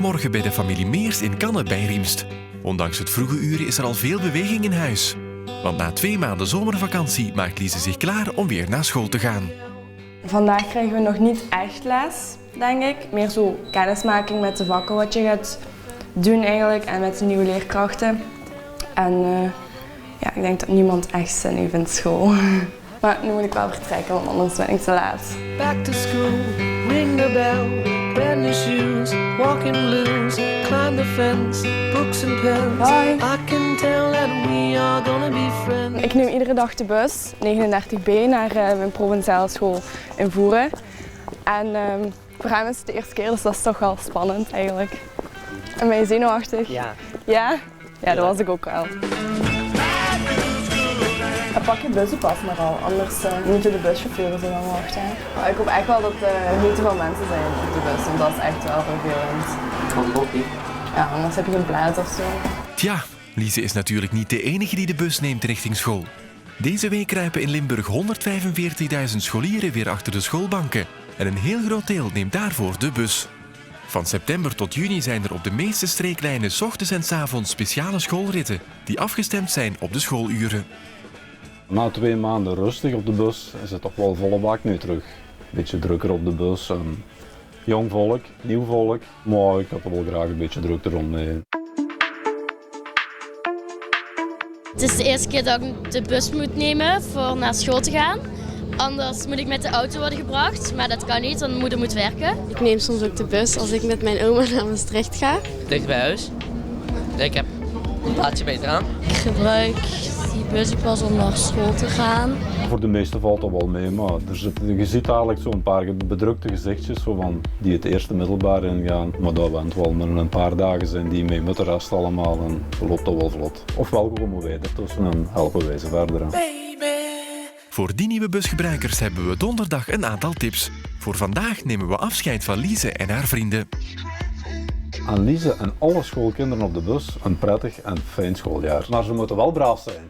zondagmorgen bij de familie Meers in Kanne bij Riemst. Ondanks het vroege uren is er al veel beweging in huis. Want na 2 maanden zomervakantie maakt Lise zich klaar om weer naar school te gaan. Vandaag krijgen we nog niet echt les, denk ik. Meer zo kennismaking met de vakken wat je gaat doen eigenlijk en met de nieuwe leerkrachten. En ik denk dat niemand echt zin heeft in school. Maar nu moet ik wel vertrekken, want anders ben ik te laat. Back to school, ring the bell, brand new shoes, walking blues, climb the fence, books and pens. Bye. I can tell that we are gonna be friends. Ik neem iedere dag de bus, 39B, naar mijn provinciale school in Voeren. En voor hem is het de eerste keer, dus dat is toch wel spannend eigenlijk. En ben je zenuwachtig? Ja. Ja? Ja, dat was ik ook wel. En pak je bussenpas maar al, anders moeten de buschauffeurs er dan wachten. Maar ik hoop echt wel dat er niet te veel mensen zijn op de bus, want dat is echt wel vervelend. Wat ook niet. Ja, anders heb je geen plaats of zo. Tja, Lise is natuurlijk niet de enige die de bus neemt richting school. Deze week kruipen in Limburg 145.000 scholieren weer achter de schoolbanken. En een heel groot deel neemt daarvoor de bus. Van september tot juni zijn er op de meeste streeklijnen 's ochtends en 's avonds speciale schoolritten die afgestemd zijn op de schooluren. Na 2 maanden rustig op de bus is het toch wel volle bak nu terug. Beetje drukker op de bus. Jong volk, nieuw volk. Maar ik had er wel graag een beetje druk rond mee. Het is de eerste keer dat ik de bus moet nemen voor naar school te gaan. Anders moet ik met de auto worden gebracht, maar dat kan niet, want mijn moeder moet werken. Ik neem soms ook de bus als ik met mijn oma naar Maastricht ga. Dicht bij huis. Ik heb een plaatsje beter aan. Ik gebruik die buspas om naar school te gaan. Voor de meesten valt dat wel mee, maar je ziet eigenlijk zo'n paar bedrukte gezichtjes zo van die het eerste middelbaar ingaan. Maar dat went wel, maar in een paar dagen zijn die mee met de rest allemaal en loopt dat wel vlot. Ofwel komen wij ertussen en helpen wij ze verder aan. Voor die nieuwe busgebruikers hebben we donderdag een aantal tips. Voor vandaag nemen we afscheid van Lise en haar vrienden. Aan Lise en alle schoolkinderen op de bus een prettig en fijn schooljaar. Maar ze moeten wel braaf zijn.